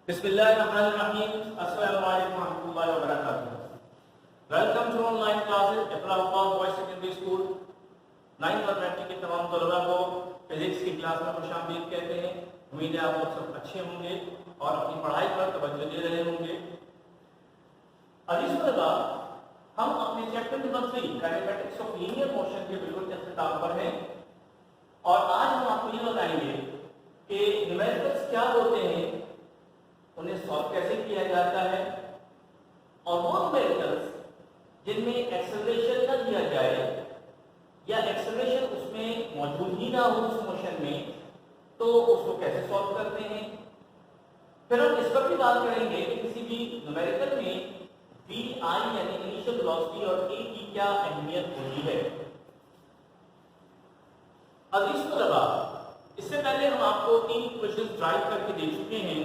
बिस्मिल्लाहिर्रहमानिर्रहीम। अस्सलामु अलैकुम रहमतुल्लाहि व बरकातुहू। Welcome to online classes Iqra boys secondary school. 9th और 10th के तमाम तलबा को फिजिक्स की क्लास में खुशामदीद कहते हैं। उम्मीद है आप लोग सब अच्छे होंगे और अपनी पढ़ाई पर तवज्जो दे रहे होंगे। अजीज तलबा, हम अपने chapter number 3 kinematics of linear motion के बिल्कुल इख्तिताम पर हैं और आज हम आपको ये बताएंगे कि न्यूमेरिकल्स क्या होते हैं, उन्हें सॉल्व कैसे किया जाता है और वो न्यूमेरिकल्स जिनमें एक्सेलरेशन न दिया जाए या एक्सेलरेशन उसमें मौजूद ही ना हो उस मोशन में, तो उसको कैसे सॉल्व करते हैं। फिर हम इस पर भी बात करेंगे कि किसी भी न्यूमेरिकल में वी आई यानी इनिशियल वेलोसिटी और ए की क्या अहमियत होती है। अजीज तलबा, इससे पहले हम आपको 3 क्वेश्चन ड्राइव करके दे चुके हैं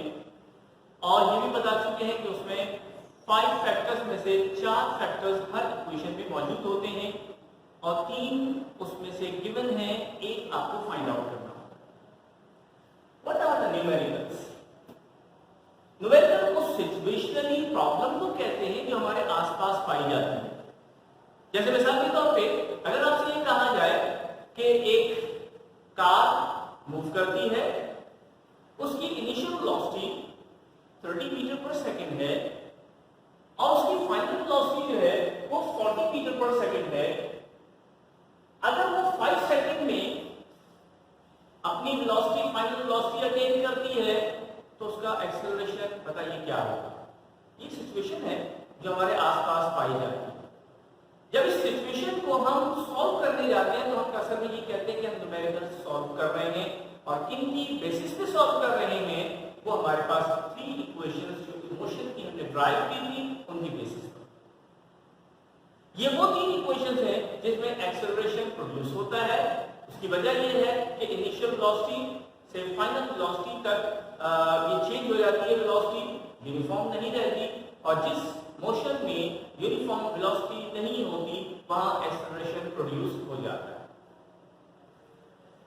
और ये भी बता चुके हैं कि उसमें 5 फैक्टर्स में से 4 फैक्टर्स हर इक्वेशन में मौजूद होते हैं और 3 उसमें से गिवन है, एक आपको फाइंड आउट करना होगा। What are the numericals? Numerical को सिचुएशनली प्रॉब्लम तो कहते हैं जो हमारे आसपास पाई जाती है। जैसे मिसाल के तौर पे अगर आपसे ये कहा जाए कि एक कार मूव करती है, उसकी इनिशियल वेलोसिटी 30 मीटर पर सेकंड है और उसकी फाइनल वेलोसिटी जो है वो 40 मीटर पर सेकंड है। अगर वो 5 सेकंड में अपनी वेलोसिटी फाइनल वेलोसिटी अटेन करती है तो उसका एक्सेलरेशन बताइए क्या होगा। ये सिचुएशन है जो हमारे आसपास पाई जाती है। जब इस सिचुएशन को हम सॉल्व करने जाते हैं तो हम असल में ये कहते हैं कि हम न्यूमेरिकल सॉल्व कर रहे हैं और किन की बेसिस पे सॉल्व कर रहे हैं, वो हमारे पास 3 इक्वेशंस जो मोशन की हमने ड्राइव की थी उनकी बेसिस पर। ये वो 3 इक्वेशंस हैं जिसमें एक्सेलरेशन प्रोड्यूस होता है। उसकी वजह ये है कि इनिशियल वेलोसिटी से फाइनल वेलोसिटी तक ये चेंज हो जाती है, वेलोसिटी यूनिफॉर्म नहीं रहती और जिस मोशन में यूनिफॉर्म वेलोसिटी नहीं होती वहां एक्सेलरेशन प्रोड्यूस हो जाता है।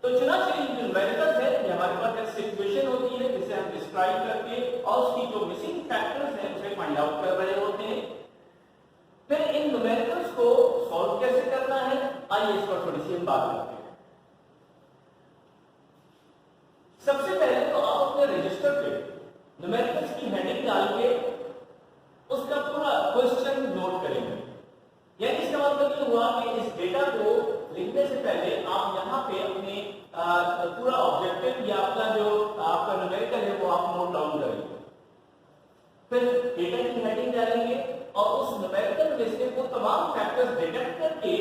तो चुनाचे न्यूमेरिकल्स है, ये हमारे पास एक सिचुएशन होती है जिसे हम डिस्क्राइब करके और उसकी जो मिसिंग फैक्टर्स हैं उसे फाइंड आउट कर रहे होते हैं। फिर इन न्यूमेरिकल्स को सॉल्व कैसे करना है, आइए इस पर थोड़ी सी हम बात करते हैं। सबसे पहले तो आप अपने रजिस्टर पे न्यूमेरिकल्स की हेडिंग डाल के उसका पूरा क्वेश्चन नोट करेंगे। यानी इसका मतलब ये हुआ कि इस डेटा को लिखने से पहले आप यहाँ पे अपने पूरा ऑब्जेक्टिव या अपना जो आपका न्यूमेरिकल है वो आप नोट डाउन करेंगे। फिर डेटा की हेडिंग डालेंगे और उस न्यूमेरिकल में से वो तमाम फैक्टर्स डिटेक्ट करके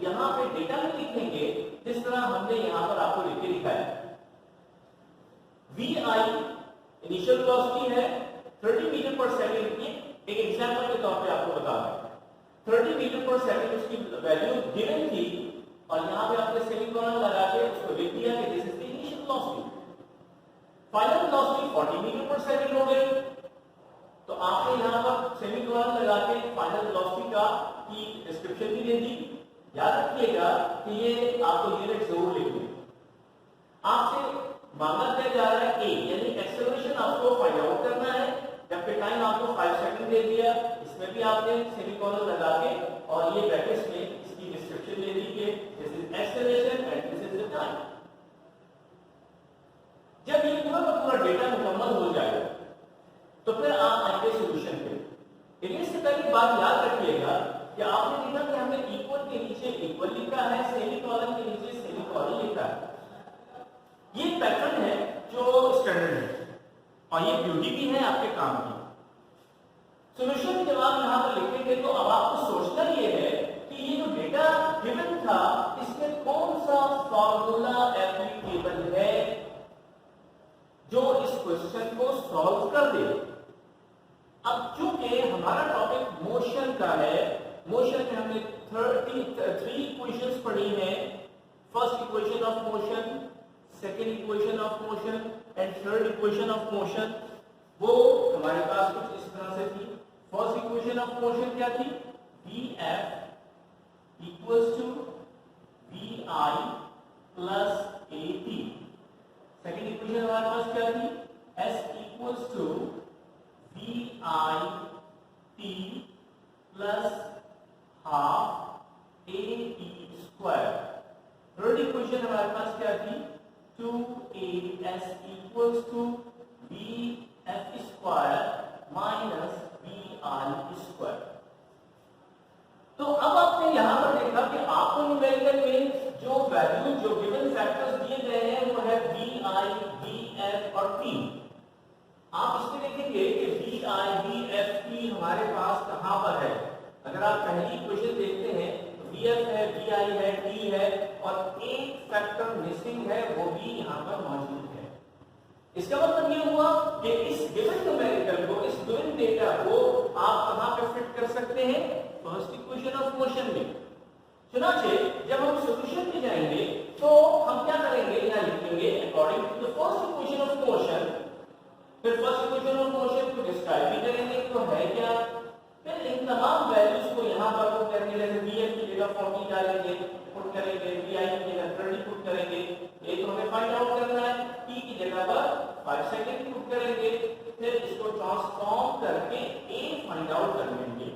यहाँ पे डेटा में लिखेंगे जिस तरह हमने यहाँ पर आपको लिख के दिखाया। वी आई इनिशियल वेलोसिटी है 30 मीटर पर सेकंड की, एक एग्जांपल के तौर पे आपको बता रहा हूं। 30 मीटर पर सेकंड उसकी वैल्यू गिवन थी और यहां पे आपने सेमीकोलन लगा के उसको लिख दिया कि this is the initial velocity. Final velocity 40 metre पर सेकंड हो गई तो आपने यहां पर सेमीकोलन लगा के फाइनल वेलोसिटी का की डिस्क्रिप्शन भी दे दी। याद रखिएगा कि ये आपको यूनिट जरूर लिखनी है। आपसे मांगा क्या जा रहा है, ए यानी एक्सेलरेशन आपको फाइंड आउट करना है, जबकि टाइम आपको 5 सेकंड दे दिया, इसमें भी आपने सेमीकोलन लगा के और ये ब्रैकेट्स में इसकी डिस्क्रिप्शन दे दी कि this is acceleration and this is the time. जब ये पूरा का पूरा डेटा मुकम्मल हो जाए तो फिर आप आएंगे सॉल्यूशन पे। लेकिन इससे पहले बात याद रखिएगा कि आपने देखा कि हमने इक्वल के नीचे इक्वल लिखा है, सेमीकोलन के नीचे सेमीकोलन लिखा है। ये पैटर्न है जो स्टैंडर्ड है और ये ब्यूटी भी है आपके काम की। सॉल्यूशन जब आप यहां पर लिखेंगे तो अब आपको सोचना ये है कि ये जो डेटा गिवन था इसमें कौन सा फॉर्मूला एप्लीकेबल है जो इस क्वेश्चन को सॉल्व कर दे। अब चूंकि हमारा टॉपिक मोशन का है, मोशन में हमने 3 इक्वेशंस पढ़ी हैं। First equation of motion, second equation of motion and third equation of motion, वो हमारे पास कुछ इस तरह से थी। फर्स्ट इक्वेशन ऑफ मोशन क्या थी, Vf equals to Vi plus At। Second equation हमारे पास क्या थी, S equals to T plus half A T square. Third equation हमारे पास क्या थी, 2as equals to B F square minus B R square. तो अब आपने यहां पर देखा कि आपको न्यूमेरिकल में जो वैल्यू, जो गिवन फैक्टर्स दिए गए हैं वो है बी आई, बी एफ और टी। आप इसमें देखेंगे कि B I, B F, T हमारे पास कहां पर है। अगर आप पहली इक्वेशन देखते हैं तो बी एफ है, बी आई है, टी है और एक फैक्टर मिसिंग है, वो भी यहां पर मौजूद है। इसका मतलब ये हुआ कि इस गिवन न्यूमेरिकल को, इस गिवन डेटा को आप कहां पे फिट कर सकते हैं, फर्स्ट इक्वेशन ऑफ मोशन में। चुनाचे जब हम सॉल्यूशन में जाएंगे तो हम क्या करेंगे, यहां लिखेंगे according to the first equation of motion. फिर फर्स्ट इक्वेशन ऑफ मोशन को डिस्क्राइब भी करेंगे तो है क्या, फिर इन तमाम वैल्यूज को यहां पर पुट करेंगे। जैसे bf की जगह 40 डालेंगे, पुट करेंगे, bi की जगह 30 पुट करेंगे। ये तो हमें फाइंड आउट करना है। t की जगह पर 5 सेकंड पुट करेंगे, फिर इसको ट्रांसफॉर्म करके a फाइंड आउट कर लेंगे।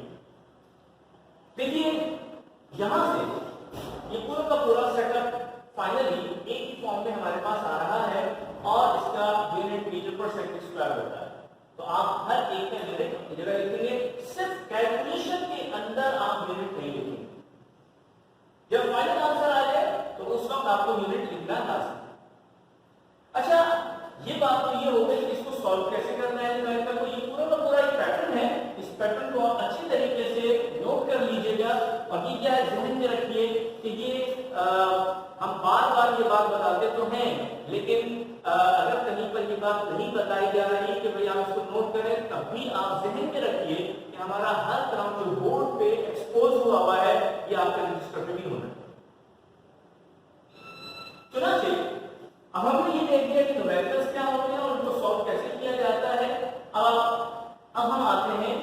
देखिए यहां से ये पूरा का पूरा सेटअप फाइनली a की फॉर्म में हमारे पास आ रहा है और इसका यूनिट मीटर पर सेकंड स्क्वायर होता है। तो आप हर एक का यूनिट जगह लिखेंगे, सिर्फ कैलकुलेशन के अंदर आप यूनिट नहीं लिखेंगे। जब फाइनल आंसर आ जाए तो उस वक्त आपको यूनिट लिखना लाजमी। अच्छा, ये बात तो ये हो गई कि इसको सॉल्व कैसे करना है न्यूमेरिकल को। ये पूरा का पूरा एक पैटर्न है। इस पैटर्न को आप अच्छी तरीके से नोट कर लीजिएगा और ये क्या है, ध्यान में रखिए कि ये हम बार बार ये बात बताते तो हैं, लेकिन अगर कहीं पर ये बात नहीं बताई जा रही कि भाई आप इसको नोट करें, तब भी आप ध्यान में रखिए कि हमारा हर काम जो बोर्ड पे एक्सपोज हुआ है ये आपके रजिस्टर पे भी होना चाहिए। चुनाचे अब हमने ये देख लिया कि न्यूमेरिकल्स क्या होते हैं और उनको सॉल्व कैसे किया जाता है। अब हम आते हैं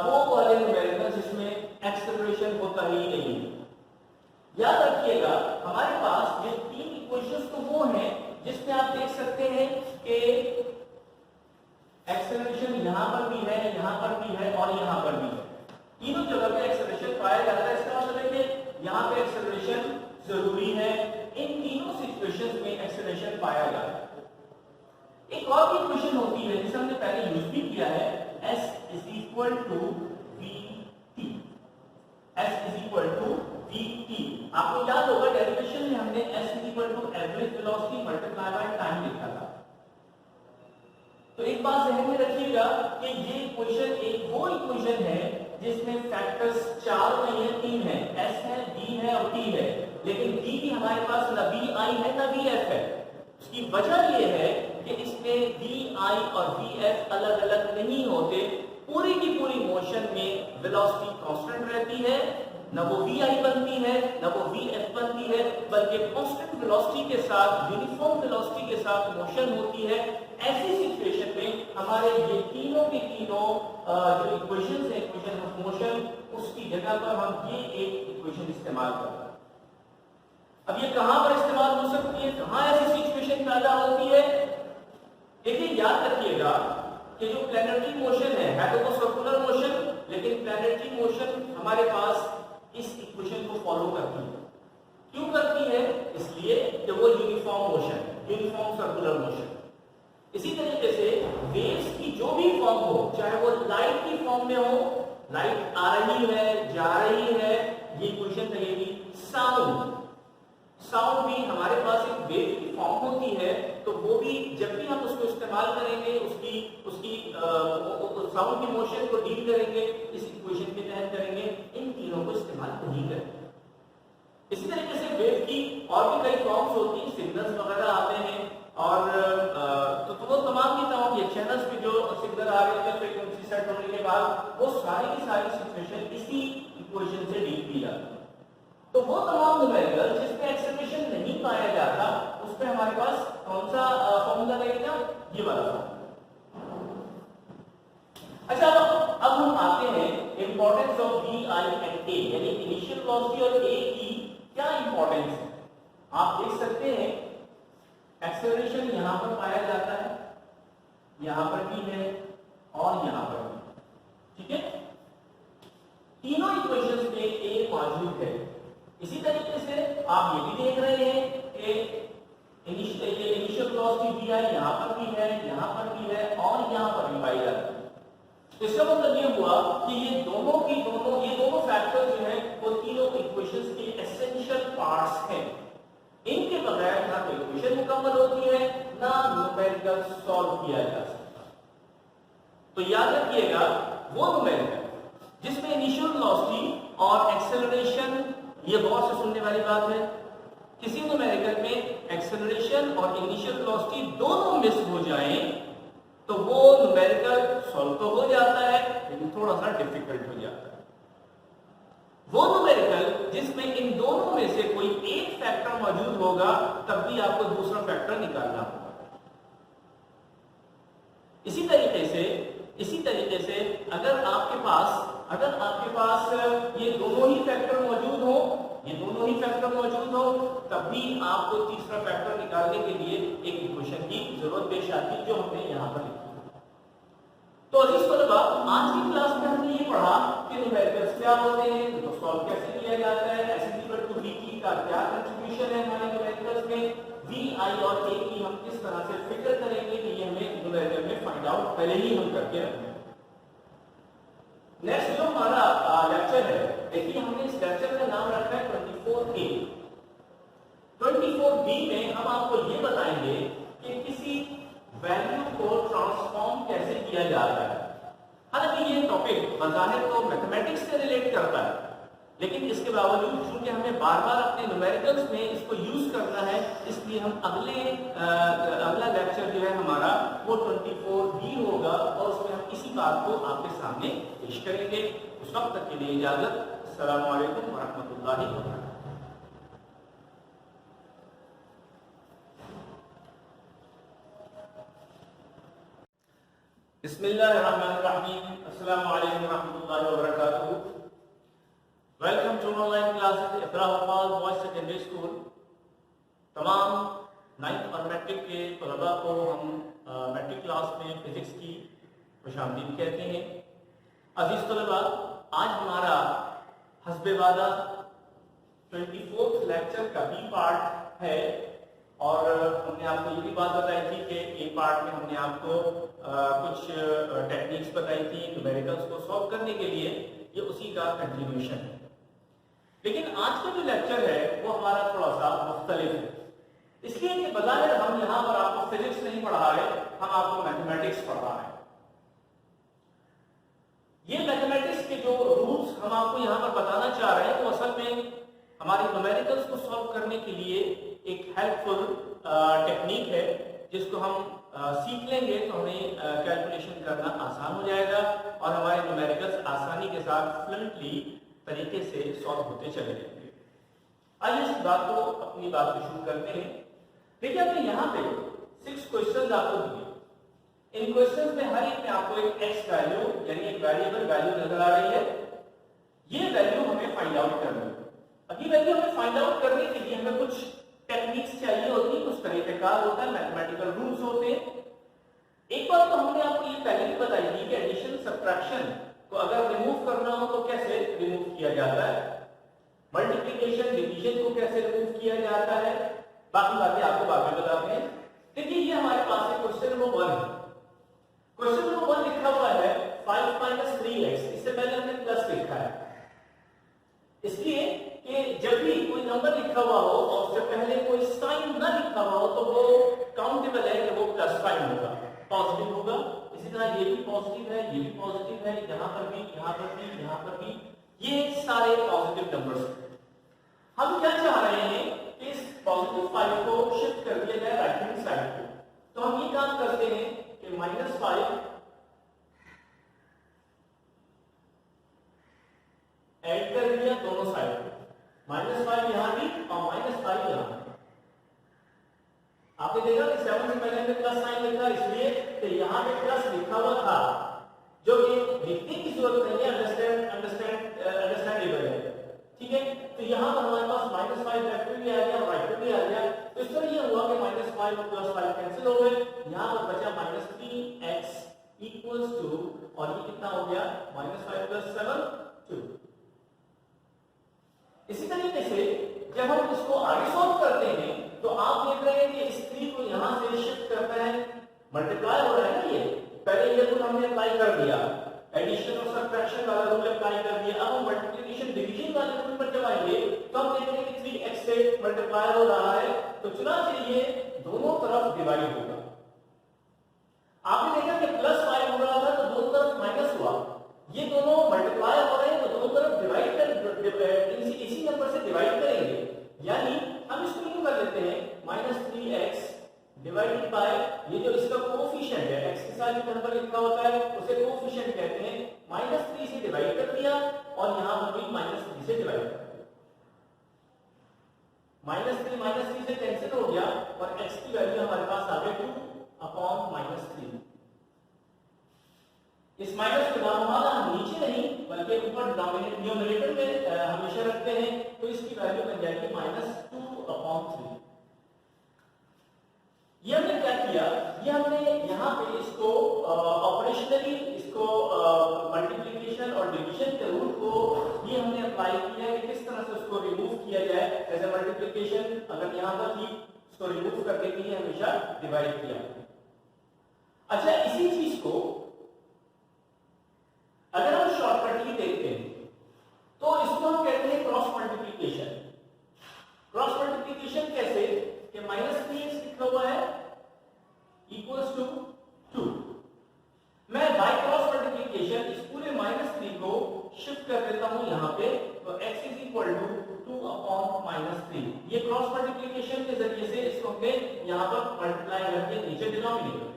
वो वाले न्यूमेरिकल्स जिसमें एक्सेलरेशन होता ही नहीं है। याद रखिएगा हमारे पास ये तीन इक्वेशंस तो वो हैं जिसमें आप देख सकते हैं कि एक्सेलरेशन यहां पर भी है, यहां पर भी है और यहां पर भी है। तीनों जगह पे एक्सेलरेशन पाया जाता है। इसका मतलब है कि यहां पे एक्सेलरेशन जरूरी है। इन तीनों सिचुएशंस में एक्सेलरेशन पाया जाता है। एक और भी इक्वेशन होती है जिसे हमने पहले यूज भी किया है, s is equal to vt। s is equal to vt। आपको याद होगा डेरिवेशन में हमने s is equal to average velocity multiply by time लिखा था। तो एक बात ध्यान में रखिएगा कि ये इक्वेशन एक वो इक्वेशन है जिसमें फैक्टर्स 4 नहीं है, 3 है, s है, v है और t है। लेकिन v भी हमारे पास ना vi है ना vf है। उसकी वजह ये है कि इसमें vi और vf अलग अलग नहीं होते। पूरी की पूरी मोशन में वेलोसिटी कांस्टेंट रहती है, न वो vi बनती है न वो vf बनती है, बल्कि कांस्टेंट वेलोसिटी के साथ, यूनिफॉर्म वेलोसिटी के साथ मोशन होती है। ऐसी सिचुएशन में हमारे ये तीनों के तीनों जो इक्वेशंस हैं, इक्वेशन ऑफ मोशन, उसकी जगह पर हम ये एक इक्वेशन इस्तेमाल करते हैं। अब ये कहां पर इस्तेमाल हो सकती है, कहां ऐसी सिचुएशन पैदा होती है। देखिए याद रखिएगा कि जो प्लैनेटरी मोशन है तो वो सर्कुलर मोशन, लेकिन प्लैनेटरी मोशन हमारे पास इस इक्वेशन को फॉलो करती है। क्यों करती है? इसलिए कि वो uniform motion, uniform circular motion. इसी तरीके से वेव्स की जो भी फॉर्म हो, चाहे वो लाइट की फॉर्म में हो, लाइट आ रही है, जा रही है, ये इक्वेशन कहेगी। साउंड भी हमारे पास एक वेव की फॉर्म होती है, तो वो भी जब भी हम उसको इस्तेमाल करेंगे, उसकी साउंड की मोशन को डील करेंगे, इस इक्वेशन के तहत करेंगे। इन तीनों को इस्तेमाल नहीं करेंगे। इसी तरीके से वेव की और भी कई फॉर्म्स होती हैं, सिग्नल्स वगैरह आते हैं और तो वो तमाम की तमाम ये चैनल्स पे जो सिग्नल आ रहे हैं फ्रीक्वेंसी सेट होने के बाद, वो सारी की सारी सिचुएशन इसी इक्वेशन से डील की जाती है। तो वो तमाम न्यूमेरिकल जिसमें एक्सेलरेशन नहीं पाया जाता, उस पे हमारे पास कौन सा फॉर्मूला लगेगा, ये वाला फॉर्मूला। अच्छा, अब हम आते हैं importance of V I and A, यानी इनिशियल वेलोसिटी और ए की क्या इंपॉर्टेंस है। आप देख सकते हैं एक्सेलरेशन यहां पर पाया जाता है, यहां पर भी है और यहां पर भी, ठीक है। इसी तरीके से आप ये भी देख रहे हैं कि इनिशियल वेलोसिटी वी आई यहाँ पर भी है, यहाँ पर भी है और यहाँ पर भी पाई जाती है। तो इसका मतलब ये हुआ कि ये दोनों फैक्टर जो है वो तीनों इक्वेशंस के एसेंशियल पार्ट्स हैं। इनके बगैर ना तो इक्वेशन मुकम्मल होती है, ना न्यूमेरिकल सॉल्व किया जा सकता। तो याद रखिएगा वो न्यूमेरिकल जिसमें इनिशियल वेलोसिटी और एक्सेलरेशन, ये बहुत से सुनने वाली बात है, किसी न्यूमेरिकल में एक्सेलरेशन और इनिशियल वेलोसिटी दोनों मिस हो जाएं तो वो न्यूमेरिकल सॉल्व तो हो जाता है लेकिन थोड़ा सा डिफिकल्ट हो जाता है। वो न्यूमेरिकल जिसमें इन दोनों में से कोई एक फैक्टर मौजूद होगा तब भी आपको दूसरा फैक्टर निकालना होगा। इसी तरीके से अगर आपके पास ये दोनों ही फैक्टर मौजूद हो तब भी आपको तीसरा फैक्टर निकालने के लिए एक इक्वेशन की जरूरत पेश आती है जो हमने यहाँ पर लिखी है। तो अजीज तलबा, आज की क्लास में हमने ये पढ़ा कि न्यूमेरिकल्स क्या होते हैं, उनको सॉल्व कैसे किया जाता है, एस=वी का क्या कंट्रीब्यूशन है हमारे न्यूमेरिकल्स में, वी, आई और ए की हम किस तरह से फिगर करेंगे कि ये हमें न्यूमेरिकल में फाइंड आउट पहले ही हम करके रखें। नेक्स्ट जो हमारा लेक्चर है, देखिए हमने इस लेक्चर का नाम रखा है 24A। 24B में हम आपको ये बताएंगे कि किसी वैल्यू को ट्रांसफॉर्म कैसे किया जाता है। हालांकि ये टॉपिक बज़ाहिर तो मैथमेटिक्स से रिलेट करता है, लेकिन इसके बावजूद चूंकि हमें बार बार अपने न्यूमेरिकल्स में इसको यूज करना है, इसलिए हम अगला लेक्चर जो है हमारा वो 24B होगा और उसमें हम इसी बात को आपके सामने पेश करेंगे। उस वक्त तक के लिए इजाजत। अस्सलामु अलैकुम वरहमतुल्लाहि वबरकातुहू। बिस्मिल्लाहिर्रहमानिर्रहीम। अस्सलामु अलैकुम वरहमतुल्लाहि वबरकातुहू। Welcome to online classes Iqra हुफाज बॉयज सेकेंडरी स्कूल। तमाम 9th और मैट्रिक के तलबा को हम मैट्रिक क्लास में फिजिक्स की खुशामदीद कहते हैं। अजीज तलबा, आज हमारा हस्बे वादा 24th लेक्चर का बी पार्ट है और हमने आपको ये भी बात बताई थी कि ए पार्ट में हमने आपको कुछ टेक्निक्स बताई थी न्यूमेरिकल्स को सॉल्व करने के लिए, ये उसी का कंटिन्यूएशन है। लेकिन आज का जो लेक्चर है वो हमारा थोड़ा सा मुख्तलिफ है, इसलिए कि बज़ाहिर हम यहाँ पर आपको फिजिक्स नहीं पढ़ा रहे, हम आपको मैथमेटिक्स पढ़ा रहे हैं। ये मैथमेटिक्स के जो रूल्स हम आपको यहाँ पर बताना चाह रहे हैं वो असल में हमारे न्यूमेरिकल्स को सॉल्व करने के लिए एक हेल्पफुल टेक्निक है, जिसको हम सीख लेंगे तो हमें कैलकुलेशन करना आसान हो जाएगा और हमारे न्यूमेरिकल्स आसानी के साथ फ्लुएंटली तरीके से सॉल्व होते चले जाएंगे। आइए इस बात को अपनी बात को शुरू करते हैं। देखिए हमने यहाँ पे 6 क्वेश्चंस आपको दिए। इन क्वेश्चंस में हर एक में आपको एक एक्स वैल्यू यानी एक वेरिएबल वैल्यू नजर आ रही है। ये वैल्यू हमें फाइंड आउट करनी है। अभी वैल्यू हमें फाइंड आउट करने के लिए हमें कुछ टेक्निक्स चाहिए होती है, कुछ तरीकेकार होता है, मैथमेटिकल रूल्स होते हैं। एक बात तो हमने आपको ये पहले भी बताई थी कि एडिशन सब्ट्रैक्शन को अगर रिमूव करना हो तो कैसे रिमूव किया जाता है, मल्टीप्लिकेशन डिवीजन को कैसे रिमूव किया जाता है, बाकी बातें आपको बाद में बताते हैं। देखिए ये हमारे पास है क्वेश्चन नंबर 1 है। क्वेश्चन नंबर 1 लिखा हुआ है 5 - 3x। इससे पहले हमने प्लस लिखा है, इसलिए कि जब भी कोई नंबर लिखा हुआ हो और उससे पहले कोई साइन ना लिखा हुआ हो तो वो काउंटेबल है कि वो प्लस साइन होगा, पॉजिटिव होगा। इसी तरह ये भी पॉजिटिव है, ये भी पॉजिटिव है, यहाँ पर भी, यहाँ पर भी, यहाँ पर भी, ये सारे पॉजिटिव नंबर्स हैं। हम क्या चाह रहे हैं कि इस पॉजिटिव 5 को शिफ्ट कर दिया जाए राइट हैंड साइड पे। तो हम ये काम करते हैं कि -5 ऐड कर दिया दोनों साइड पे, -5 यहां भी और -5 यहां। आपने देखा कि 7 से पहले हमने प्लस साइन लिखा, इसलिए कि यहां पे प्लस लिखा हुआ था, जो कि लिखने की जरूरत नहीं है, अंडरस्टैंडेबल है, ठीक है। तो यहां पर हमारे पास -5 लेफ्ट पे भी आ गया, राइट पे भी आ गया। तो इस तरह ये हुआ कि -5 और +5 कैंसिल हो गए, यहां पर बचा -3x इक्वल्स टू, और ये कितना हो गया -5 + 7 2। इसी तरीके तरीके से जब हम इसको आगे सॉल्व करते हैं तो आप देख रहे हैं कि इस 3 को यहां से शिफ्ट करना है, मल्टीप्लाई हो रहा है ना, ये पहले ये रूल हमने अप्लाई कर दिया, एडिशन और सब्ट्रैक्शन वाला रूल अप्लाई कर दिया। अब हम मल्टीप्लिकेशन डिवीजन वाले रूल पर जब आएंगे तो हम देखेंगे कि 3x से मल्टीप्लाई हो रहा है तो चुना चाहिए दोनों तरफ डिवाइड होगा। आपने देखा कि +5 हो रहा था तो दोनों तरफ माइनस हुआ, ये दोनों मल्टीप्लाई हो रहे हैं तो दोनों तरफ डिवाइड कर इसी नंबर से डिवाइड करेंगे, यानी हम इसको यूं कर लेते हैं -3x डिवाइडेड बाय ये जो इसका कोएफिशिएंट है, x के साथ जो नंबर लिखा होता है उसे कोएफिशिएंट कहते हैं, -3 से डिवाइड कर दिया और यहां पर भी -3 से डिवाइड कर दिया। -3 से कैंसिल हो गया और x की वैल्यू हमारे पास आ गई 2/-3। इस माइनस के बाद हम नीचे नहीं बल्कि ऊपर डिनोमिनेटर में हमेशा रखते हैं तो इसकी वैल्यू बन जाएगी -2/3। ये हमने क्या किया, ये हमने यहाँ पे इसको ऑपरेशनली इसको मल्टीप्लिकेशन और डिवीजन के रूल को ये हमने अप्लाई किया है कि किस तरह से उसको रिमूव किया जाए। जैसे मल्टीप्लिकेशन अगर यहाँ पर थी उसको रिमूव करने के लिए हमेशा डिवाइड किया। अच्छा, इसी चीज को अगर हम शॉर्टकटली देखते हैं तो इसको हम कहते हैं क्रॉस मल्टीप्लिकेशन। क्रॉस मल्टीप्लिकेशन कैसे कि -3x लिखा हुआ है इक्वल्स टू 2, मैं बाय क्रॉस मल्टीप्लिकेशन इस पूरे -3 को शिफ्ट कर देता हूं यहां पे, तो x इज इक्वल टू 2/-3। ये क्रॉस मल्टीप्लिकेशन के जरिए से इसको हमने यहां पर मल्टीप्लाई करके नीचे डिनोमिनेटर में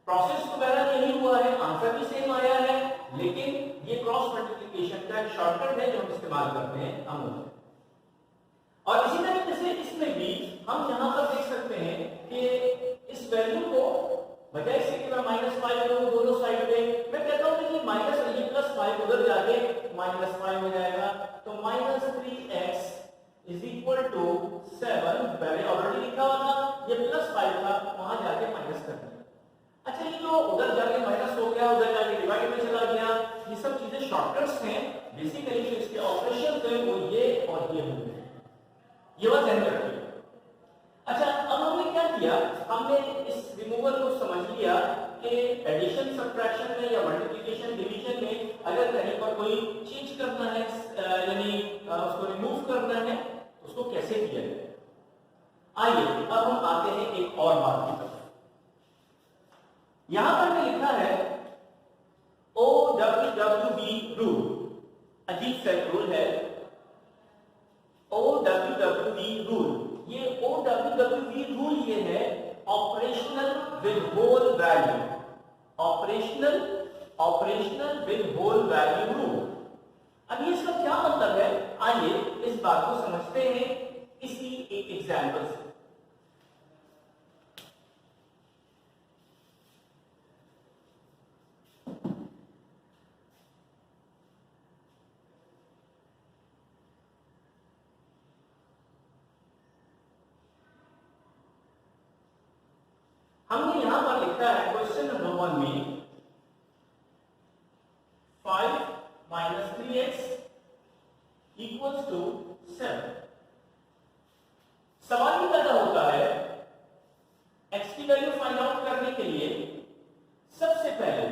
प्रोसेस तो बहरहाल यही हुआ है, आंसर भी सेम आया है, लेकिन ये क्रॉस मल्टीप्लिकेशन का एक शॉर्टकट है जो हम इस्तेमाल करते हैं अमूमन। और इसी तरीके से इसमें भी हम यहां पर देख सकते हैं कि इस वैल्यू को बजाय से कि मैं -5 करूं दोनों साइड पे, मैं कहता हूं कि ये माइनस और ये +5 उधर जाके -5 हो जाएगा, तो -3x इज इक्वल टू 7, पहले ऑलरेडी लिखा हुआ था, ये +5 था, वहां जाके माइनस कर दिया। अच्छा, ये जो उधर जाके माइनस हो गया, उधर जाके डिवाइड में चला गया, ये सब चीजें शॉर्टकट्स हैं। बेसिकली जो इसके ऑपरेशन थे वो ये और ये होंगे, ये बात ध्यान रखिए। अच्छा, अब हमने क्या किया, हमने इस रिमूवल को समझ लिया कि एडिशन सब्ट्रैक्शन में या मल्टीप्लिकेशन डिवीजन में अगर कहीं पर कोई चेंज करना है यानी उसको रिमूव करना है उसको कैसे किया जाए। आइए अब हम आते हैं एक और बात की तरफ। यहां पर मैं लिखा है OWW रूल, अजीब सा रूल है OWW रूल। ये OWW रूल ये है operational with whole value, operational with whole value rule. अब ये इसका क्या मतलब है, आइए इस बात को समझते हैं इसी एक एग्जांपल से। हमने यहां पर लिखा है क्वेश्चन नंबर 1 में 5 - 3x इक्वल्स टू 7। सवाल ये पैदा होता है x की वैल्यू फाइंड आउट करने के लिए सबसे पहले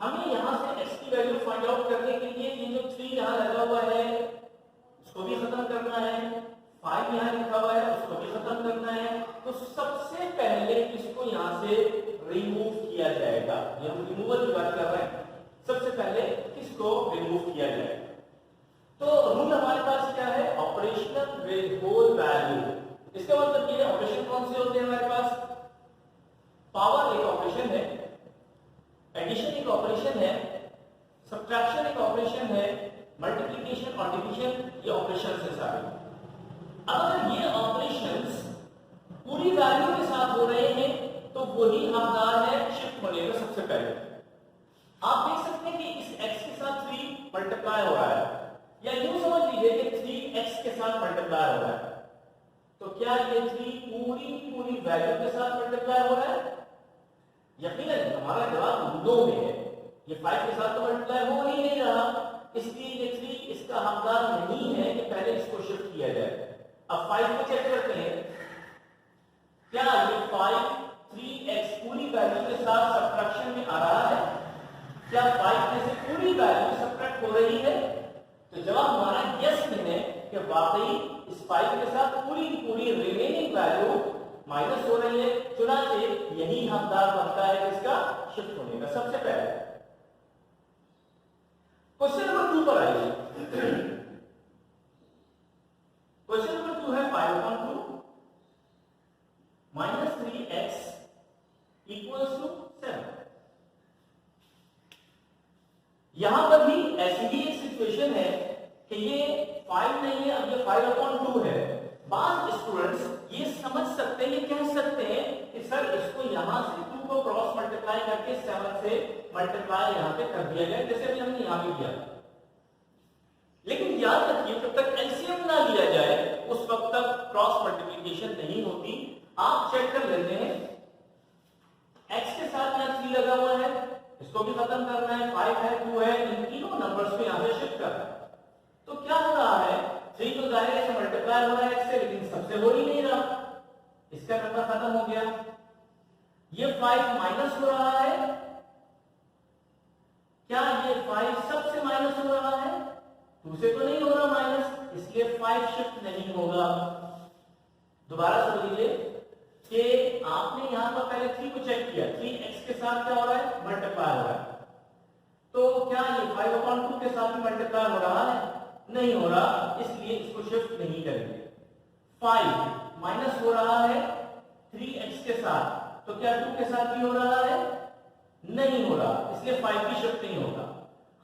हमें यहां से x की वैल्यू फाइंड आउट करने के लिए ये जो 3 यहां लगा हुआ है उसको भी खत्म करना है, 5 यहां लिखा हुआ है उसको भी खत्म करना है। तो सबसे पहले इसको यहां से रिमूव किया जाएगा, ये हम रिमूवल की बात कर रहे हैं, सबसे पहले इसको रिमूव किया जाएगा। तो रूल हमारे पास क्या है, ऑपरेशनल विद होल वैल्यू। इसका मतलब ये ऑपरेशन कौन से होते हैं हमारे पास, पावर एक ऑपरेशन है, एडिशन एक ऑपरेशन है, सब्ट्रैक्शन एक ऑपरेशन है, मल्टीप्लिकेशन और डिवीजन ये ऑपरेशंस है सारे। अगर ये ऑपरेशंस पूरी वैल्यू के साथ हो रहे हैं तो वही हकदार है शिफ्ट होने का। सबसे पहले आप देख सकते हैं कि इस x के साथ 3 मल्टीप्लाई हो रहा है, या यूं समझ लीजिए कि 3x के साथ मल्टीप्लाई हो रहा है, तो क्या ये 3 पूरी वैल्यू के साथ मल्टीप्लाई हो रहा है? यकीनन हमारा जवाब नो में है, ये 5 के साथ तो मल्टीप्लाई हो ही नहीं रहा, इसलिए ये 3 इसका हकदार नहीं है कि पहले इसको शिफ्ट किया जाए। अब 5 को चेक करते हैं, क्या ये 5 3x पूरी वैल्यू के साथ सब्ट्रैक्शन में आ रहा है? क्या 5 में से पूरी वैल्यू सब्ट्रैक्ट हो रही है? तो जवाब हमारा यस में है कि वाकई इस 5 के साथ पूरी की पूरी रिमेनिंग वैल्यू माइनस हो रही है। चुनाचे यही हकदार बनता है इसका शिफ्ट होने का। सबसे पहले क्वेश्चन नंबर 2 पर आइए। क्वेश्चन नंबर 2 है 5/2 माइनस 3x इक्वल्स टू 7। यहां पर भी ऐसी ही एक सिचुएशन है कि ये 5 नहीं है, अब ये 5/2 है। बाद स्टूडेंट्स ये समझ सकते हैं, ये कह सकते हैं कि सर इसको यहां से 2 को क्रॉस मल्टीप्लाई करके 7 से मल्टीप्लाई यहां पे कर दिया गया, जैसे अभी हमने यहां भी किया। लेकिन याद रखिए जब तक एलसीएम ना लिया जाए उस वक्त तक क्रॉस मल्टीप्लिकेशन नहीं होती। आप चेक कर लेते हैं, x के साथ यहां 3 लगा हुआ है, इसको भी खत्म करना है, 5 है 2 है, इन तीनों नंबर्स को यहां से शिफ्ट करना है। तो क्या हो रहा है, 3 तो जाहिर है मल्टीप्लाई हो रहा है x से, लेकिन सबसे हो ही नहीं रहा, इसका नंबर खत्म हो गया। ये 5 माइनस हो रहा है, क्या ये 5 सबसे माइनस हो रहा है? 2 से तो नहीं हो रहा माइनस, इसलिए 5 शिफ्ट नहीं होगा। दोबारा समझ लीजिए कि आपने यहां पर पहले 3 को चेक किया, 3x के साथ क्या हो रहा है, मल्टीप्लाई हो रहा है। तो क्या ये 5/2 के साथ भी मल्टीप्लाई हो रहा है? नहीं हो रहा, इसलिए इसको शिफ्ट नहीं करेंगे। 5 माइनस हो रहा है 3x के साथ, तो क्या 2 के साथ भी हो रहा है? नहीं हो रहा, इसलिए 5 भी शिफ्ट नहीं होगा।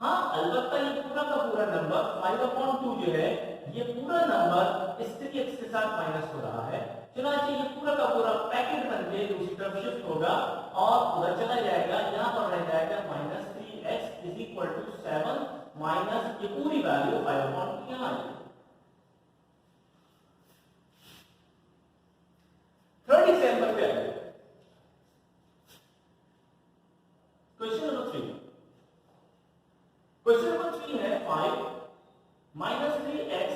हाँ, अलबत्ता ये पूरा का पूरा नंबर 5/2 जो है, ये पूरा नंबर इस 3x के साथ माइनस हो रहा है। चुनांचे ये पूरा का पूरा पैकेट बनके दूसरी तरफ शिफ्ट होगा और उधर चला जाएगा, यहां पर रह जाएगा minus 3x is equal to 7 minus ये पूरी वैल्यू 5/2 यहां आएगी। थर्ड एग्जांपल पे आइए। Question number 3। क्वेश्चन नंबर 3 है 5 minus 3x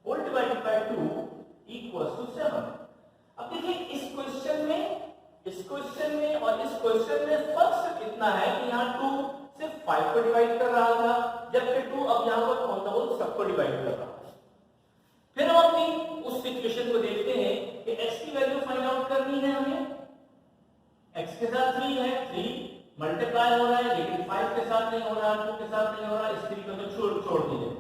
whole divided by 2 equals to 7। अब देखिए इस क्वेश्चन में और इस क्वेश्चन में फर्क सिर्फ इतना है कि यहां 2 सिर्फ 5 को डिवाइड कर रहा था, जबकि 2 अब यहां पर ऑन द होल सबको डिवाइड कर रहा है। फिर हम अपनी उस सिचुएशन को देखते हैं कि x की वैल्यू फाइंड आउट करनी है हमें। x के साथ 3 है, 3 मल्टीप्लाई हो रहा है, लेकिन 5 के साथ नहीं हो रहा, 2 के साथ नहीं हो रहा, इस 3 को तो छोड़ दीजिए।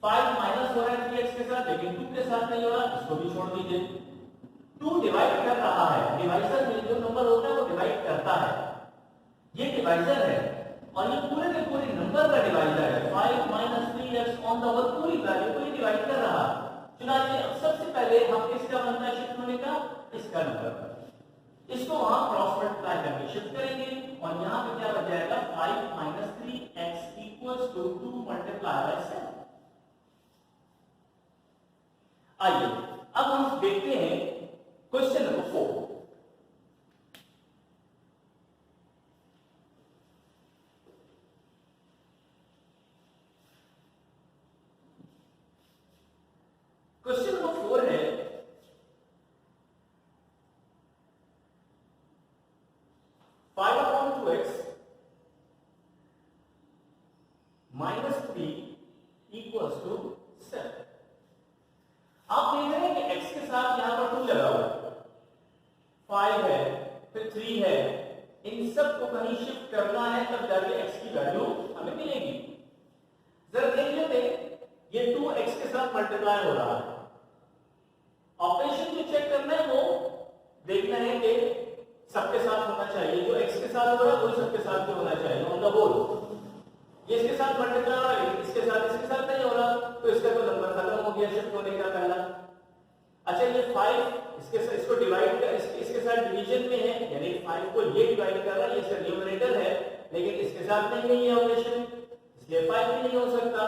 5 माइनस हो रहा है 3x के साथ, लेकिन 2 के साथ नहीं हो रहा, इसको भी छोड़ दीजिए। 2 डिवाइड कर रहा है, डिवाइजर में जो नंबर होता है वो डिवाइड करता है, ये डिवाइजर है और ये पूरे के पूरे नंबर का डिवाइजर है। 5 minus 3x on the whole पूरी वैल्यू को ये डिवाइड कर रहा है। चुनांचे अब सबसे पहले हम किसका बनता है शिफ्ट होने का, इसका नंबर, इसको वहां क्रॉस मल्टीप्लाई करके शिफ्ट करेंगे और यहां पे क्या बच जाएगा, 5 minus 3x equals to 2 multiply by 7। आइए अब हम देखते हैं क्वेश्चन नंबर 4। क्वेश्चन नंबर 4 है 5/2x माइनस 3 इक्वल्स टू 7। आप देख रहे हैं कि x के साथ यहां पर 2 लगा हुआ है, 5 है, फिर 3 है, इन सब को कहीं शिफ्ट करना है तब जाके x की वैल्यू हमें मिलेगी। जरा देख लेते हैं, ये 2x के साथ मल्टीप्लाई हो रहा है। ऑपरेशन जो चेक करना है वो देखना है कि सबके साथ होना चाहिए, जो x के साथ हो रहा है वो सबके साथ भी होना चाहिए ऑन द होल। ये इसके साथ मल्टीप्लाई हो रहा है, लेकिन इसके साथ नहीं हो रहा, तो इसका तो नंबर खत्म हो गया शिफ्ट होने का पहला। अच्छा ये 5 इसको डिवाइड कर इसके साथ डिवीजन में है, यानी 5 को ये डिवाइड कर रहा है, ये इसका न्यूमरेटर है, लेकिन इसके साथ नहीं है ऑपरेशन, इसलिए 5 भी नहीं हो सकता।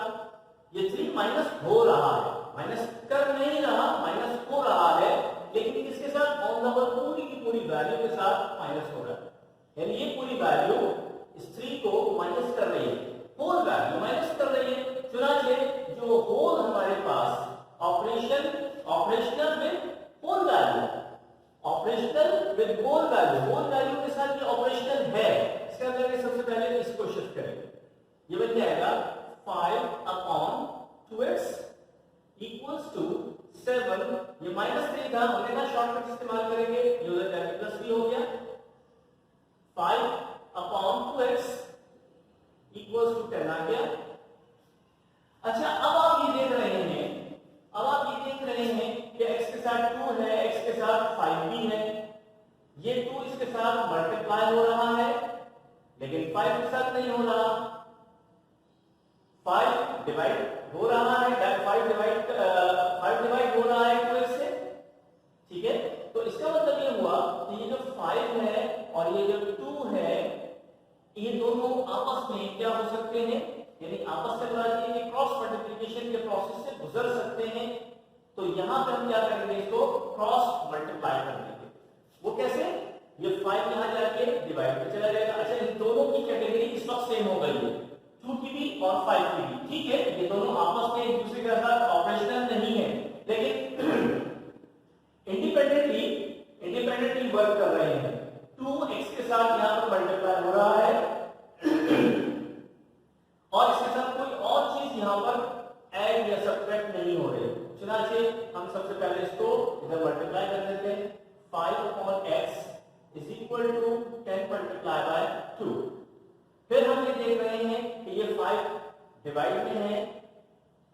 ये 3 माइनस हो रहा है, माइनस कर नहीं रहा, माइनस हो रहा है, लेकिन इसके साथ ऑन द होल पूरी की पूरी वैल्यू के साथ माइनस हो रहा है, यानी ये पूरी वैल्यू इस 3 को माइनस कर रही है। होल वैल्यू माइनस कर रही है। चुनाचे जो होल हमारे पास operational with whole value, operational with whole value, whole value के साथ ये ऑपरेशनल है। इसका करके सबसे पहले इसको शिफ्ट करेंगे, ये बन जाएगा 5/2x इक्वल्स टू 7, ये -3 था, हमने कहा शॉर्टकट इस्तेमाल करेंगे, ये हो जाएगा +3 हो गया। 5/2x इक्वल्स टू 10 आ गया। अच्छा, अब आप ये देख रहे हैं कि x के साथ 2 है, x के साथ 5 भी है, ये 2 इसके साथ मल्टीप्लाई हो रहा है, लेकिन 5 के साथ नहीं हो रहा। 5 डिवाइड हो रहा है, 5 डिवाइड हो रहा है 2x से, ठीक है। तो इसका मतलब ये हुआ कि ये जो 5 है और ये जो 2 है, ये दोनों आपस में क्या हो सकते हैं, यानी आपस में कि क्रॉस मल्टीप्लिकेशन के प्रोसेस से गुजर सकते हैं। तो यहां पर हम क्या करेंगे, इसको क्रॉस मल्टीप्लाई कर देंगे। वो कैसे, ये 5 यहां जाके डिवाइड में चला जाएगा। अच्छा, इन दोनों की कैटेगरी इस वक्त सेम हो गई है, 2 की भी और 5 की भी, ठीक है। ये दोनों आपस में एक दूसरे के साथ ऑपरेशनल नहीं है, लेकिन इंडिपेंडेंटली वर्क कर रहे हैं। 2x के साथ यहां पर मल्टीप्लाई हो रहा है और इसके साथ कोई और चीज यहां पर ऐड या सब्ट्रैक्ट नहीं हो रही। चुनाचे हम सबसे पहले इसको इधर मल्टीप्लाई कर देते हैं। 5/x is equal to 10 multiply by 2। फिर हम ये देख रहे हैं कि ये 5 डिवाइड में है,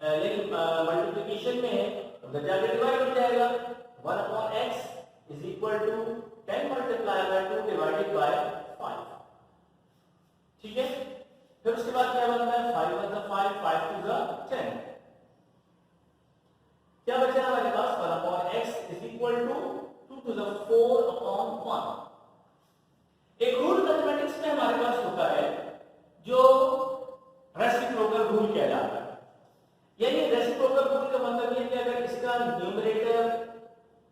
लेकिन मल्टीप्लिकेशन में है, तो उधर जाके डिवाइड हो जाएगा। 1/x is equal to 10 multiply by 2 divided by 5, ठीक है। फिर उसके बाद क्या बनता है, 5 1 5, 5 2 10, क्या बचा हमारे पास, 1/x is equal to 2 to the 4/1। एक रूल मैथमेटिक्स में हमारे पास होता है जो रेसिप्रोकल रूल किया जाता है। यानी रेसिप्रोकल रूल का मतलब ये कि अगर इसका न्यूमरेटर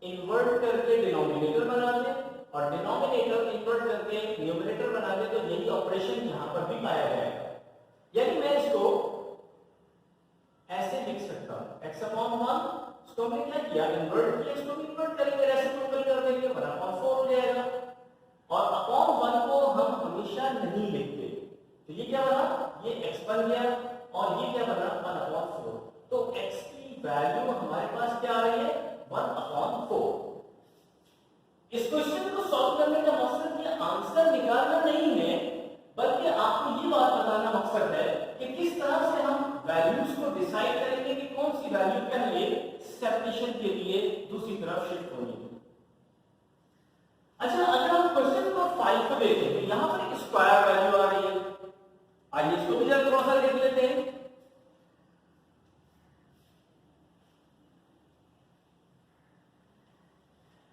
इन्वर्ट करके डिनोमिनेटर बना दे और डिनोमिनेटर इन्वर्ट करके न्यूमरेटर बना दे, तो यही ऑपरेशन यहां पर भी पाया जाएगा। यानी मैं इसको ऐसे लिख सकता हूं, x/1, इसको हमने क्या किया, इन्वर्ट किया, इसको भी इन्वर्ट करेंगे, रेसिप्रोकल कर देंगे, 1/4 हो जाएगा। और अपॉन 1 को हम हमेशा नहीं लिखते, तो ये क्या बना, ये x बन गया और ये क्या बना, 1/4। तो x की वैल्यू हमारे पास क्या आ रही है, 1/4। इस क्वेश्चन को सॉल्व करने का मकसद ये आंसर निकालना नहीं है, बल्कि आपको ये बात बताना मकसद है कि किस तरह से हम वैल्यूज को डिसाइड करेंगे कि कौन सी वैल्यू पहले सेपरेशन के लिए दूसरी तरफ शिफ्ट होगी। अच्छा, अगर हम क्वेश्चन नंबर 5 को देखें तो यहां पर एक स्क्वायर वैल्यू आ रही है। आइए इसको भी जरा थोड़ा सा देख लेते हैं।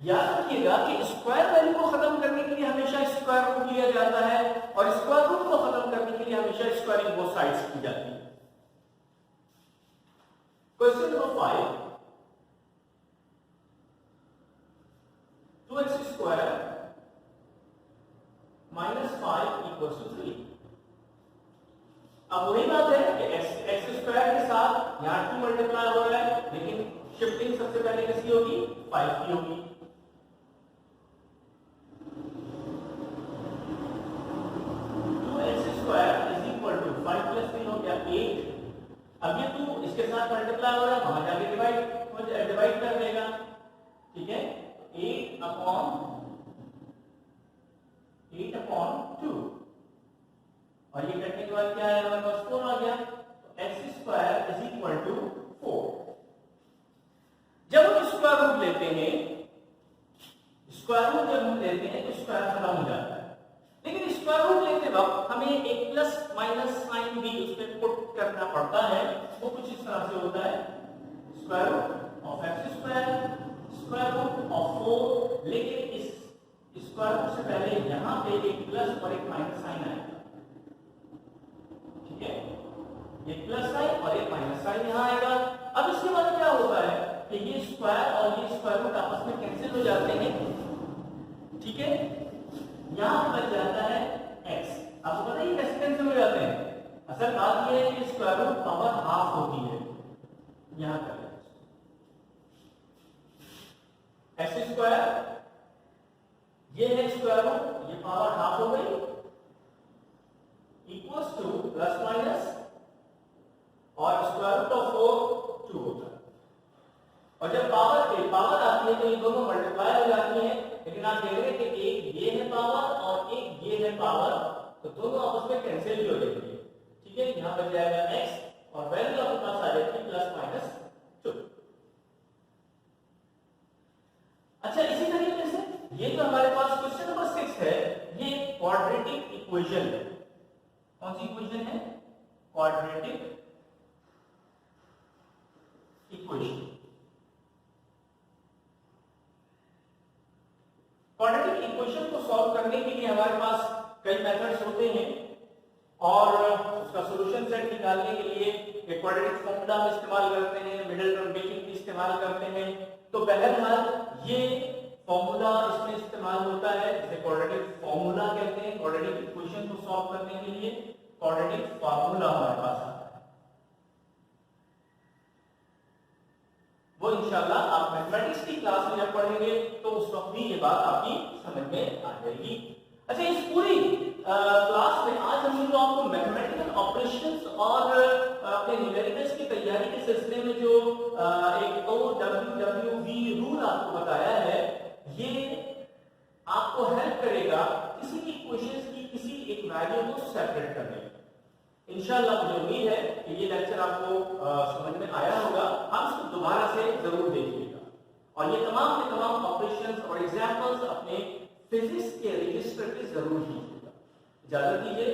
याद रखिएगा कि स्क्वायर वैल्यू को खत्म करने के लिए हमेशा स्क्वायर रूट लिया जाता है और स्क्वायर रूट को खत्म करने के लिए हमेशा स्क्वायरिंग बोथ साइड्स की जाती है। Question number 5, 2x square -5 equals to 3। अब वही बात है कि x स्क्वायर के साथ यहां 2 मल्टीप्लाई हो रहा है, लेकिन शिफ्टिंग सबसे पहले किसकी होगी, 5 की होगी। अब ये 2 इसके साथ मल्टीप्लाई हो रहा है, वहां जाके डिवाइड कर देगा, ठीक है। 8/2 और ये करने के बाद क्या है, हमारे पास 4 आ गया। तो x square is equal to 4। जब हम स्क्वायर रूट लेते हैं, स्क्वायर रूट जब हम लेते हैं तो स्क्वायर खत्म हो जाता है, लेकिन स्क्वायर रूट लेते वक्त हमें एक प्लस माइनस साइन भी उसमें पुट करना पड़ता है। वो कुछ इस तरह से होता है, square root of x square, square root of 4, लेकिन इस स्क्वायर रूट से पहले यहां पे एक प्लस और एक माइनस साइन आएगा, ठीक है। एक प्लस साइन और एक माइनस साइन यहां आएगा। अब इसके बाद क्या होता है कि ये स्क्वायर और ये स्क्वायर रूट आपस में कैंसिल हो जाते हैं, ठीक है। यहां बच जाता है x। आपको पता है कैसे कैंसिल हो जाते हैं, असल बात यह है कि स्क्वायर रूट पावर हाफ होती है। यहां कर एक्स स्क्वायर, ये है स्क्वायर रूट, ये पावर हाफ हो गई, इक्वल्स टू प्लस माइनस, और स्क्वायर रूट ऑफ 4 2 होता है। और जब पावर आती है तो ये दोनों मल्टीप्लाई हो जाती है, लेकिन आप देख रहे हैं कि एक ये है पावर और एक ये है पावर, तो दोनों आपस में कैंसिल भी हो जाएंगे। ठीक है, यहां बच जाएगा x और वैल्यू आपके पास आ जाएगी प्लस माइनस 2। अच्छा, इसी तरीके से ये जो हमारे पास क्वेश्चन नंबर 6 है, ये क्वाड्रेटिक इक्वेशन है। कौन सी इक्वेशन है? Quadratic equation. क्वाड्रेटिक इक्वेशन को सॉल्व करने के लिए हमारे पास कई मेथड्स होते हैं और उसका सॉल्यूशन सेट निकालने के लिए एक क्वाड्रेटिक फॉर्मूला हम इस्तेमाल करते हैं, मिडिल टर्म ब्रेकिंग भी इस्तेमाल करते हैं। तो बहरहाल ये फॉर्मूला इसमें इस्तेमाल होता है, जिसे क्वाड्रेटिक फॉर्मूला कहते हैं। क्वाड्रेटिक इक्वेशन को सॉल्व करने के लिए क्वाड्रेटिक फॉर्मूला हमारे पास आता है, वो इंशाल्लाह आप मैथमेटिक्स की क्लास में जब पढ़ेंगे तो उस वक्त भी ये बात आपकी समझ में आ जाएगी। अच्छा, इस पूरी क्लास में आज हम जो आपको मैथमेटिकल ऑपरेशंस और अपने न्यूमेरिकल्स की तैयारी के सिलसिले में जो एक OWW रूल आपको बताया है, ये आपको हेल्प करेगा किसी भी इक्वेशंस की किसी एक वैल्यू को सेपरेट करने में। इंशाल्लाह मुझे उम्मीद है कि ये लेक्चर आपको समझ में आया होगा। आप इसको दोबारा से जरूर देखिएगा और ये तमाम के तमाम ऑपरेशंस और एग्जांपल्स अपने फिजिक्स के रजिस्टर पे जरूर कीजिएगा। इजाजत दीजिए।